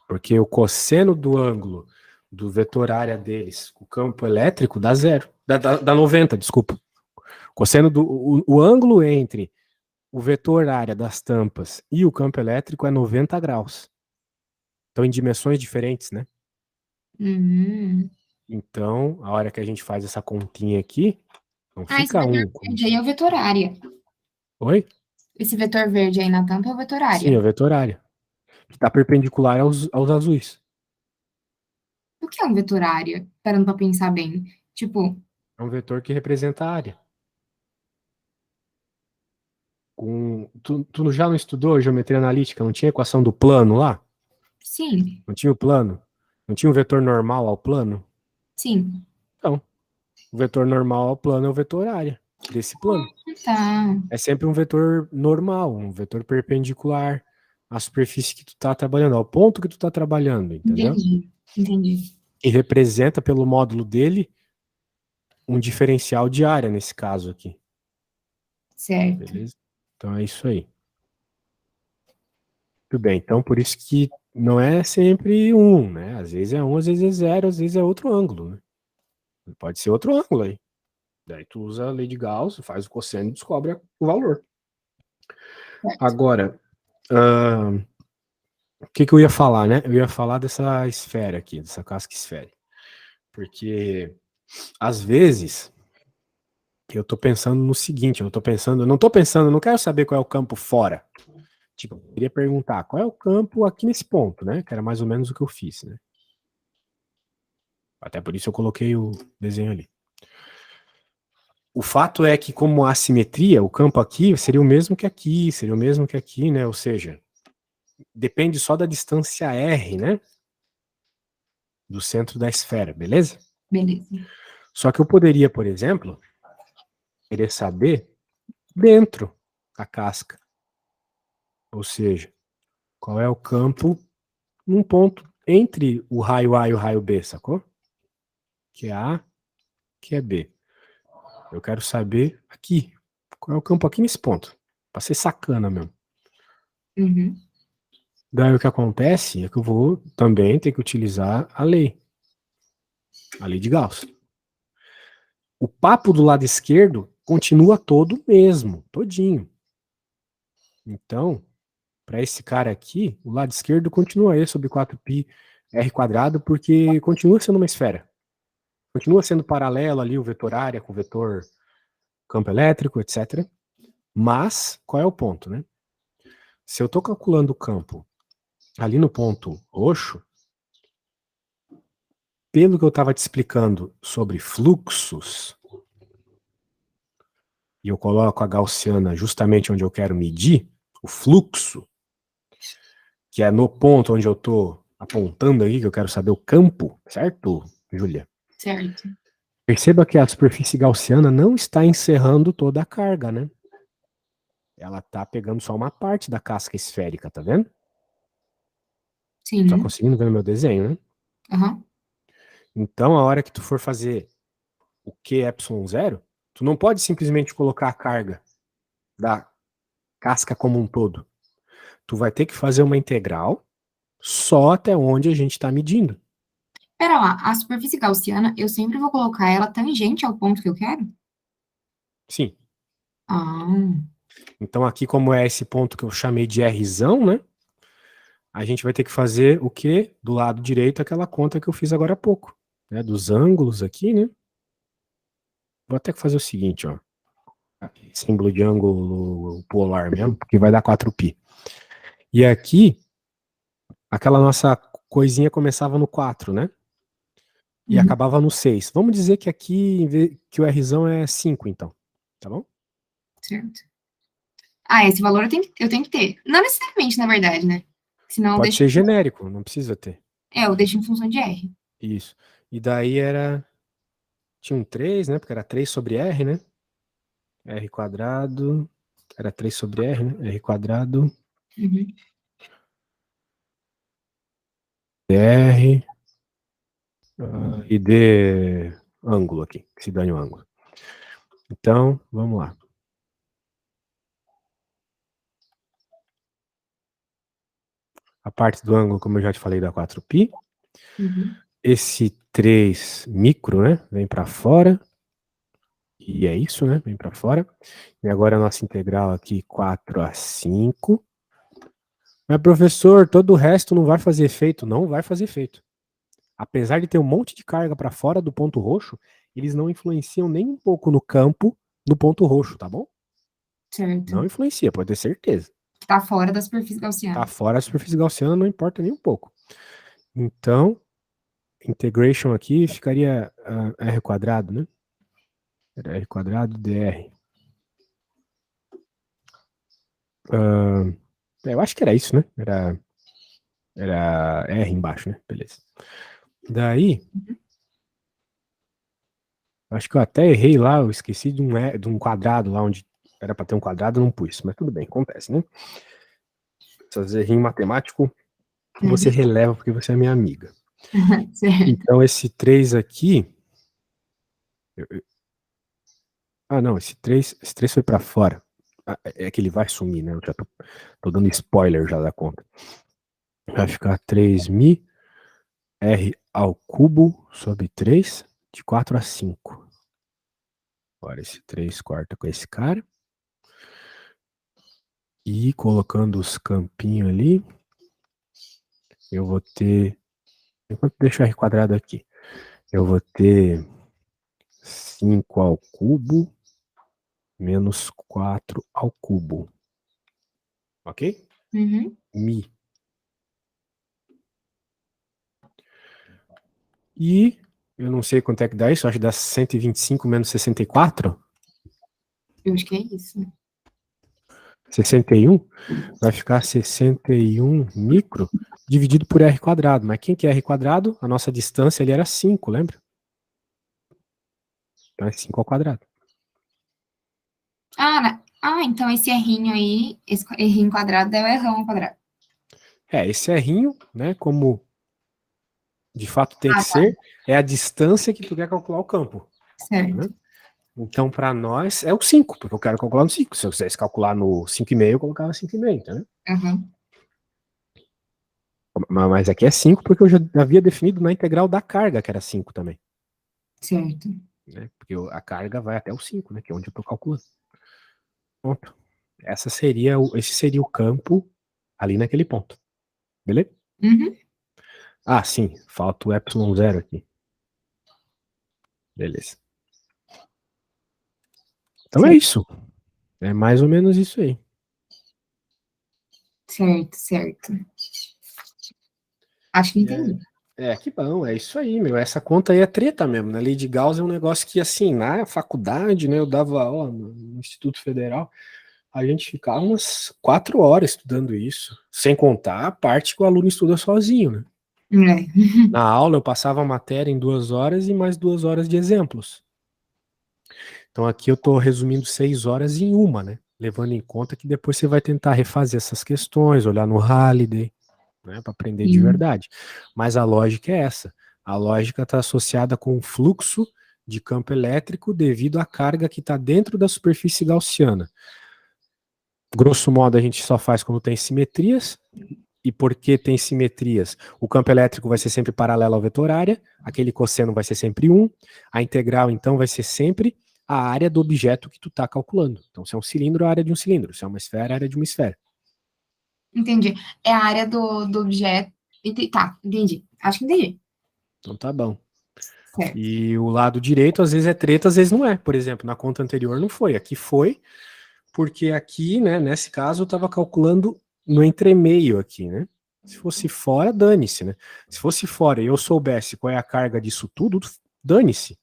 Porque o cosseno do ângulo do vetor área deles, o campo elétrico, dá zero. Dá 90, desculpa. Cosseno o ângulo entre o vetor área das tampas e o campo elétrico é 90 graus. Então, em dimensões diferentes, né? Uhum. Então, a hora que a gente faz essa continha aqui, não Ah, esse fica vetor um. verde aí é o vetor área. Oi? Esse vetor verde aí na tampa é o vetor Sim, área. é o vetor área. Que está perpendicular aos azuis. O que é um vetor área? Parando pra pensar bem. Tipo, É um vetor que representa a área. Tu já não estudou geometria analítica? Não tinha equação do plano lá? sim, Não tinha o plano? Não tinha um vetor normal ao plano? sim. Então, o vetor normal ao plano é o vetor área desse plano. Tá, É sempre um vetor normal, um vetor perpendicular à superfície que tu tá trabalhando, ao ponto que tu tá trabalhando, entendeu? entendi, entendi. E representa pelo módulo dele um diferencial de área nesse caso aqui, Certo. beleza? Então é isso aí. Tudo bem, então por isso que não é sempre um, né? Às vezes é um, às vezes é zero, às vezes é outro ângulo, né? Pode ser outro ângulo aí. Daí tu usa a lei de Gauss, faz o cosseno e descobre o valor. Certo. Agora, uh, O que eu ia falar, né? Eu ia falar dessa esfera aqui, dessa casca esférica. Porque, às vezes, eu tô pensando no seguinte, eu não quero saber qual é o campo fora. Tipo, eu queria perguntar, qual é o campo aqui nesse ponto, né? Que era mais ou menos o que eu fiz, né? Até por isso eu coloquei o desenho ali. O fato é que, como há assimetria, o campo aqui seria o mesmo que aqui, seria o mesmo que aqui, né? Ou seja, depende só da distância R, né? Do centro da esfera, beleza? Beleza. Só que eu poderia, por exemplo, querer saber dentro da casca. Ou seja, qual é o campo num ponto entre o raio A e o raio B, sacou? Que é A, que é B. Eu quero saber aqui. Qual é o campo aqui nesse ponto? Pra ser sacana mesmo. Uhum. Daí o que acontece é que eu vou também ter que utilizar a lei de Gauss. O papo do lado esquerdo continua todo o mesmo, todinho. Então, para esse cara aqui, o lado esquerdo continua E sobre 4π r quadrado, porque continua sendo uma esfera. Continua sendo paralelo ali o vetor área com o vetor campo elétrico, etc. Mas, qual é o ponto, né? Se eu estou calculando o campo ali no ponto roxo, pelo que eu estava te explicando sobre fluxos, e eu coloco a gaussiana justamente onde eu quero medir o fluxo, que é no ponto onde eu estou apontando aqui, que eu quero saber o campo, certo, Júlia? Certo. Perceba que a superfície gaussiana não está encerrando toda a carga, né? Ela está pegando só uma parte da casca esférica, tá vendo? Tá Sim. conseguindo ver o meu desenho, né? Aham. Então, a hora que tu for fazer o Q epsilon zero, tu não pode simplesmente colocar a carga da casca como um todo. Tu vai ter que fazer uma integral só até onde a gente está medindo. Pera lá, a superfície gaussiana, eu sempre vou colocar ela tangente ao ponto que eu quero? Sim. Ah, Então, aqui, como é esse ponto que eu chamei de Rzão, né? A gente vai ter que fazer o que? Do lado direito, aquela conta que eu fiz agora há pouco. Né? Dos ângulos aqui, né? Vou até fazer o seguinte, ó. Símbolo de ângulo polar mesmo, porque vai dar 4π. E aqui, aquela nossa coisinha começava no 4, né? E uhum, acabava no 6. Vamos dizer que aqui, que o Rzão é 5, então. Tá bom? certo. Ah, esse valor eu tenho que ter. Não necessariamente, na verdade, né? Senão eu Pode deixo, ser genérico, não precisa ter. eu deixo em função de R. Isso. E daí era. Tinha um 3, né? Porque era 3 sobre R, né? R quadrado. Era 3 sobre R, né? R quadrado. Uhum. R. E dê ângulo aqui. Que se dane o ângulo. Então, vamos lá. A parte do ângulo, como eu já te falei, dá 4π. Uhum. Esse 3 micro, né? Vem para fora. E é isso, né? Vem para fora. E agora a nossa integral aqui, 4 a 5. Mas, professor, todo o resto não vai fazer efeito? Não vai fazer efeito. Apesar de ter um monte de carga para fora do ponto roxo, eles não influenciam nem um pouco no campo do ponto roxo, tá bom? Certo. Não influencia, pode ter certeza. Tá fora da superfície Tá gaussiana. fora a superfície gaussiana, não importa nem um pouco. Então, integration aqui ficaria r quadrado, né? Era r quadrado dr. Eu acho que era isso, né? Era R embaixo, né? Beleza. Daí, acho que eu até errei lá, eu esqueci de um quadrado lá onde era para ter um quadrado, não pus. Mas tudo bem, acontece, né? Essas errinhos matemático você Uhum. releva porque você é minha amiga. Certo. Então, esse 3 aqui. Não, esse 3 foi para fora. É que ele vai sumir, né? Eu já tô dando spoiler já da conta. Vai ficar 3.000 R ao cubo sobre 3 de 4 a 5. Agora esse 3 corta com esse cara. E colocando os campinhos ali. eu vou ter... Enquanto deixar R quadrado aqui, eu vou ter 5 ao cubo menos 4 ao cubo. Ok? Uhum. Mi. E eu não sei quanto é que dá isso, acho que dá 125 menos 64. Eu acho que é isso. 61 vai ficar 61 micro dividido por R quadrado. Mas quem que é R quadrado? A nossa distância ali era 5, lembra? Então é 5 ao quadrado. Então esse errinho aí, esse errinho quadrado é o errão ao quadrado. Esse errinho, né, como de fato tem que Ah, tá. ser, é a distância que tu quer calcular o campo. Certo. Né? Então, para nós, é o 5, porque eu quero calcular no 5. Se eu quisesse calcular no 5,5, eu colocava 5,5, entendeu? Uhum. Mas aqui é 5 porque eu já havia definido na integral da carga, que era 5 também. Certo. Né? Porque a carga vai até o 5, né, que é onde eu estou calculando. Pronto. Esse seria o campo ali naquele ponto. Beleza? Uhum. Ah, sim. Falta o epsilon zero aqui. Beleza. Então é Certo, isso. É mais ou menos isso aí. certo, certo. Acho que entendi. Que bom, é isso aí, meu. Essa conta aí é treta mesmo, né? Lei de Gauss é um negócio que, assim, na faculdade, né? Eu dava aula no Instituto Federal, a gente ficava umas 4 horas estudando isso, sem contar a parte que o aluno estuda sozinho, né? É. Na aula eu passava a matéria em 2 horas e mais 2 horas de exemplos. Então aqui eu estou resumindo 6 horas em uma, né? Levando em conta que depois você vai tentar refazer essas questões, olhar no Halliday, né, para aprender de Sim. verdade. Mas a lógica é essa. A lógica está associada com o fluxo de campo elétrico devido à carga que está dentro da superfície gaussiana. Grosso modo, a gente só faz quando tem simetrias. E porque tem simetrias, o campo elétrico vai ser sempre paralelo ao vetor área, aquele cosseno vai ser sempre 1, a integral, então, vai ser sempre a área do objeto que tu está calculando. Então, se é um cilindro, a área de um cilindro. Se é uma esfera, a área de uma esfera. Entendi. É a área do objeto. Tá, entendi. Acho que entendi. Então, tá bom. Certo. E o lado direito, às vezes é treta, às vezes não é. Por exemplo, na conta anterior não foi. Aqui foi, porque aqui, né, nesse caso, eu estava calculando no entremeio aqui, né? Se fosse fora, dane-se, né? Se fosse fora e eu soubesse qual é a carga disso tudo, dane-se,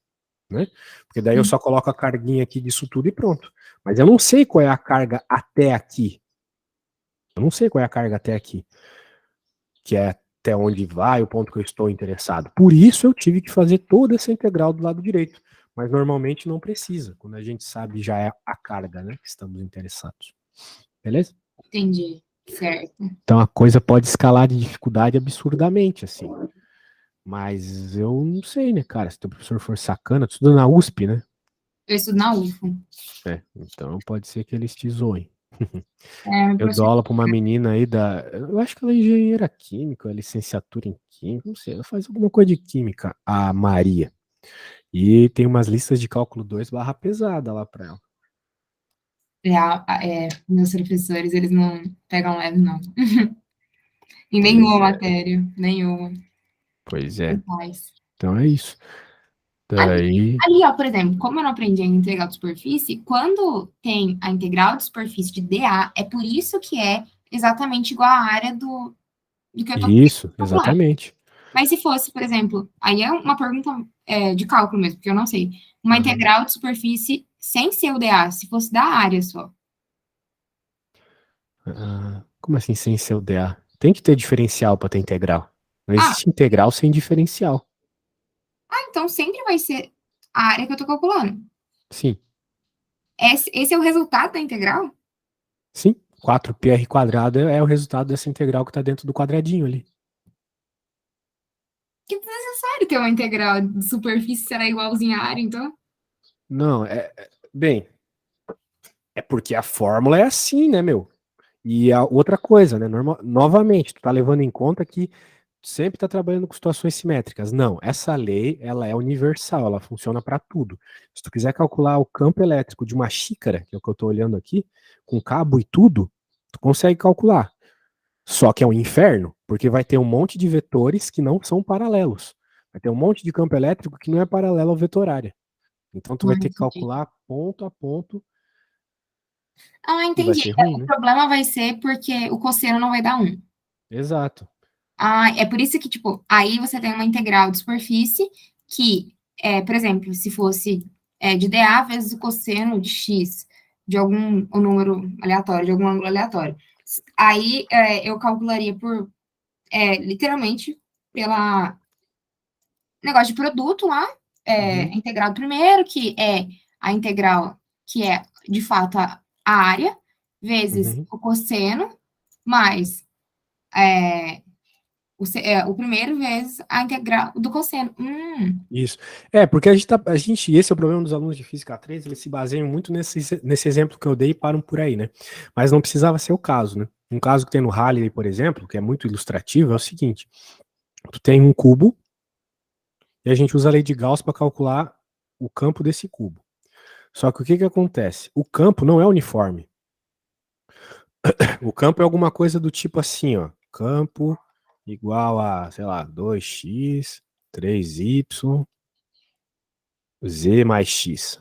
né? Porque daí eu só coloco a carguinha aqui disso tudo e pronto. Mas eu não sei qual é a carga até aqui. Eu não sei qual é a carga até aqui, que é até onde vai, o ponto que eu estou interessado. Por isso eu tive que fazer toda essa integral do lado direito. Mas normalmente não precisa, quando a gente sabe já é a carga, né, que estamos interessados. Beleza? Entendi. Certo. Então a coisa pode escalar de dificuldade absurdamente, assim. Mas eu não sei, né, cara? Se teu professor for sacana, tu estuda na USP, né? Eu estudo na UFO. Então pode ser que eles te zoem. É, Eu dou professor. aula para uma menina aí da. Eu acho que ela é engenheira química, licenciatura em química, não sei. Ela faz alguma coisa de química, a Maria. E tem umas listas de cálculo 2 barra pesada lá para ela. Meus professores, eles não pegam leve, não. Em nenhuma Pois é, matéria. Nenhuma. pois é. Faz. Então é isso. Ali, Daí. ali, ó, por exemplo, como eu não aprendi a integral de superfície, quando tem a integral de superfície de dA, é por isso que é exatamente igual à área do que eu tô querendo Isso, calcular. exatamente. Mas se fosse, por exemplo, aí é uma pergunta de cálculo mesmo, porque eu não sei. Uma Uhum. integral de superfície sem ser o dA, se fosse da área só. Como assim sem ser o DA? Tem que ter diferencial para ter integral. Não Ah, existe integral sem diferencial. então sempre vai ser a área que eu tô calculando. Sim, Esse é o resultado da integral? sim. 4πr quadrado é o resultado dessa integral que está dentro do quadradinho ali. Que desnecessário ter uma integral de superfície será igualzinha à área, então? Não, bem, é porque a fórmula é assim, né, meu? E a outra coisa, né? Novamente, tu tá levando em conta que tu sempre está trabalhando com situações simétricas. Não, essa lei, ela é universal, ela funciona para tudo. Se tu quiser calcular o campo elétrico de uma xícara, que é o que eu estou olhando aqui, com cabo e tudo, tu consegue calcular. Só que é um inferno, porque vai ter um monte de vetores que não são paralelos. Vai ter um monte de campo elétrico que não é paralelo ao vetor área. Então tu vai ter que Entendi. calcular ponto a ponto Ah, e vai entendi. ser ruim, O né? problema vai ser porque o cosseno não vai dar um. Exato. Ah, é por isso que, tipo, aí você tem uma integral de superfície que, por exemplo, se fosse de dA vezes o cosseno de x, de algum um número aleatório, de algum ângulo aleatório. Aí eu calcularia por, literalmente, pela negócio de produto lá, Uhum. integral do primeiro, que é a integral que é, de fato, a área, vezes Uhum. o cosseno, mais o primeiro vezes a integral do cosseno. Isso. Porque esse é o problema dos alunos de Física 3, eles se baseiam muito nesse exemplo que eu dei e param por aí, né? Mas não precisava ser o caso, né? Um caso que tem no Halley, por exemplo, que é muito ilustrativo, é o seguinte: tu tem um cubo e a gente usa a lei de Gauss para calcular o campo desse cubo. Só que o que que acontece? O campo não é uniforme. O campo é alguma coisa do tipo assim, ó, campo igual a, sei lá, 2x, 3y, z mais x.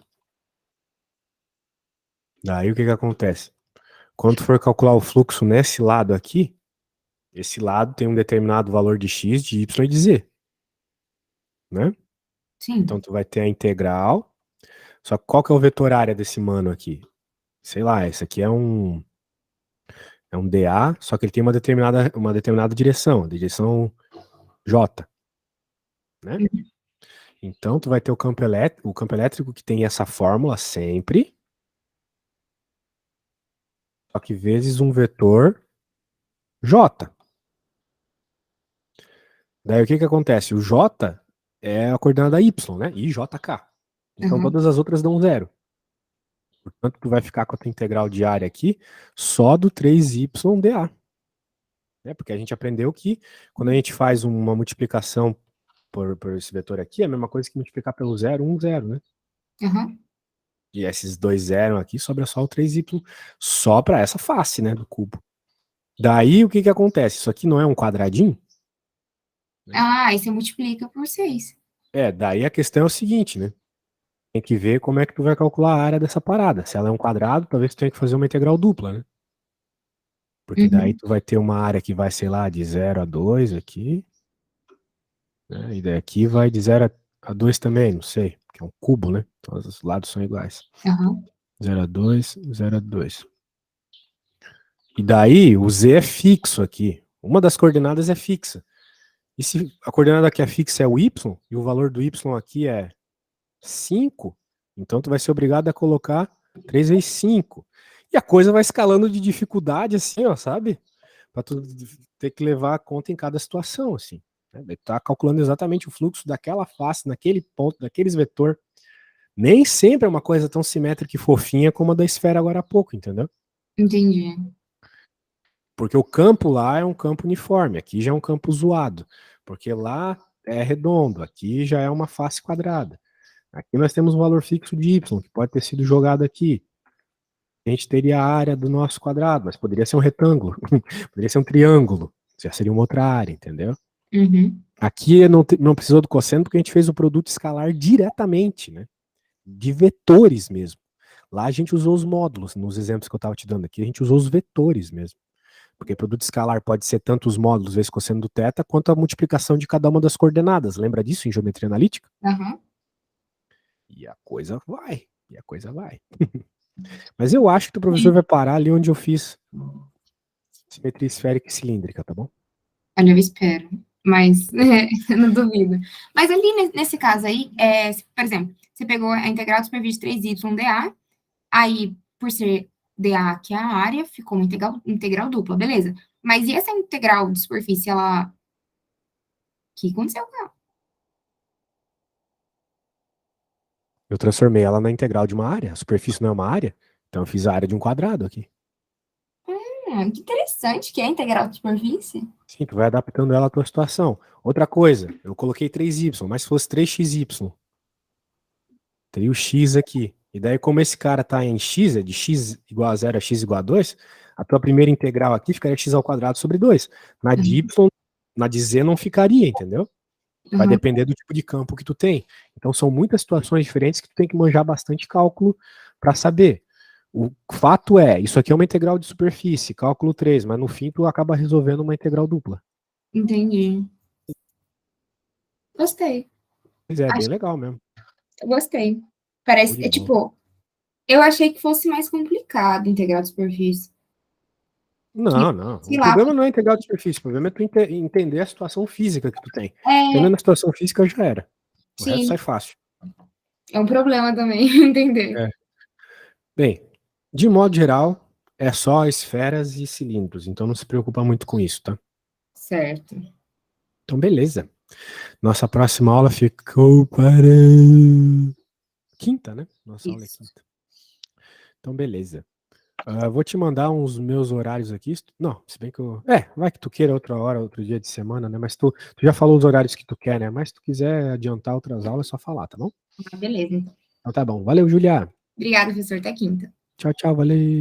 Daí o que que acontece? Quando tu for calcular o fluxo nesse lado aqui, esse lado tem um determinado valor de x, de y e de z, né? Então Sim. tu vai ter a integral. Só que qual que é o vetor área desse mano aqui? Sei lá, esse aqui é um dA, só que ele tem uma determinada direção, a direção J, né? Então tu vai ter o campo elétrico que tem essa fórmula sempre, só que vezes um vetor J. Daí o que que acontece? O J é a coordenada Y, né? IJK. Então Uhum, todas as outras dão zero. Portanto, tu vai ficar com a tua integral de área aqui só do 3YdA. Né? Porque a gente aprendeu que quando a gente faz uma multiplicação por esse vetor aqui, é a mesma coisa que multiplicar pelo 0, 1, 0, né? uhum. E esses dois zero aqui, sobra só o 3y, só para essa face, né, do cubo. Daí, o que que acontece? Isso aqui não é um quadradinho? Né? Ah, aí você multiplica por 6. Daí a questão é o seguinte, né? Tem que ver como é que tu vai calcular a área dessa parada. Se ela é um quadrado, talvez tu tenha que fazer uma integral dupla, né? Porque daí Uhum, tu vai ter uma área que vai, sei lá, de 0 a 2 aqui, né? E daí aqui vai de 0 a 2 também, não sei, porque é um cubo, né? Todos os lados são iguais. uhum, 0 a 2, 0 a 2. E daí o z é fixo aqui. Uma das coordenadas é fixa. E se a coordenada que é fixa é o y, e o valor do y aqui é 5, então tu vai ser obrigado a colocar 3 vezes 5. E a coisa vai escalando de dificuldade, assim, ó, sabe? Pra tu ter que levar a conta em cada situação, assim. Né? Daí tu tá calculando exatamente o fluxo daquela face, naquele ponto, daqueles vetor. Nem sempre é uma coisa tão simétrica e fofinha como a da esfera agora há pouco, entendeu? entendi. Porque o campo lá é um campo uniforme, aqui já é um campo zoado. Porque lá é redondo, aqui já é uma face quadrada. Aqui nós temos um valor fixo de y, que pode ter sido jogado aqui. A gente teria a área do nosso quadrado, mas poderia ser um retângulo, poderia ser um triângulo, já seria uma outra área, entendeu? Uhum, Aqui não precisou do cosseno porque a gente fez o produto escalar diretamente, né? De vetores mesmo. Lá a gente usou os módulos, nos exemplos que eu estava te dando aqui, a gente usou os vetores mesmo. Porque produto escalar pode ser tanto os módulos vezes cosseno do θ, quanto a multiplicação de cada uma das coordenadas. Lembra disso em geometria analítica? uhum. E a coisa vai. E a coisa vai. Mas eu acho que o professor vai parar ali onde eu fiz simetria esférica e cilíndrica, tá bom? Olha, eu espero, mas não duvido. Mas ali nesse caso aí, por exemplo, você pegou a integral de superfície 3y dA, aí, por ser dA, que é a área, ficou uma integral dupla, beleza. Mas e essa integral de superfície, ela... O que aconteceu com ela? Eu transformei ela na integral de uma área. A superfície não é uma área, então eu fiz a área de um quadrado aqui. Que interessante que é a integral de superfície. Sim, tu vai adaptando ela à tua situação. Outra coisa, eu coloquei 3y, mas se fosse 3xy, teria o x aqui. E daí, como esse cara tá em x, é de x igual a 0 a x igual a 2, a tua primeira integral aqui ficaria x ao quadrado sobre 2. Na de y, na de z não ficaria, entendeu? Vai Uhum. depender do tipo de campo que tu tem. Então são muitas situações diferentes que tu tem que manjar bastante cálculo para saber. O fato é, isso aqui é uma integral de superfície, cálculo 3, mas no fim tu acaba resolvendo uma integral dupla. Entendi. Gostei. Pois é, bem Acho legal mesmo. que eu gostei. Show Parece, de é bola. tipo, eu achei que fosse mais complicado integral de superfície. Que, Não. sei O lá, problema não é integral de superfície, o problema é tu entender a situação física que tu tem. é, Entendendo a situação física já era. O resto sim, sai fácil. é um problema também entender. É. Bem, de modo geral, é só esferas e cilindros, então não se preocupa muito com isso, tá? Certo. Então, beleza. Nossa próxima aula ficou para quinta, né? Nossa aula é Isso. quinta. Então, beleza. Vou te mandar uns meus horários aqui. Não, se bem que eu. Vai que tu queira outra hora, outro dia de semana, né? Mas tu já falou os horários que tu quer, né? Mas se tu quiser adiantar outras aulas, é só falar, tá bom? Ah, beleza, então. Então tá bom. Valeu, Julia. Obrigada, professor. Até quinta. Tchau, valeu.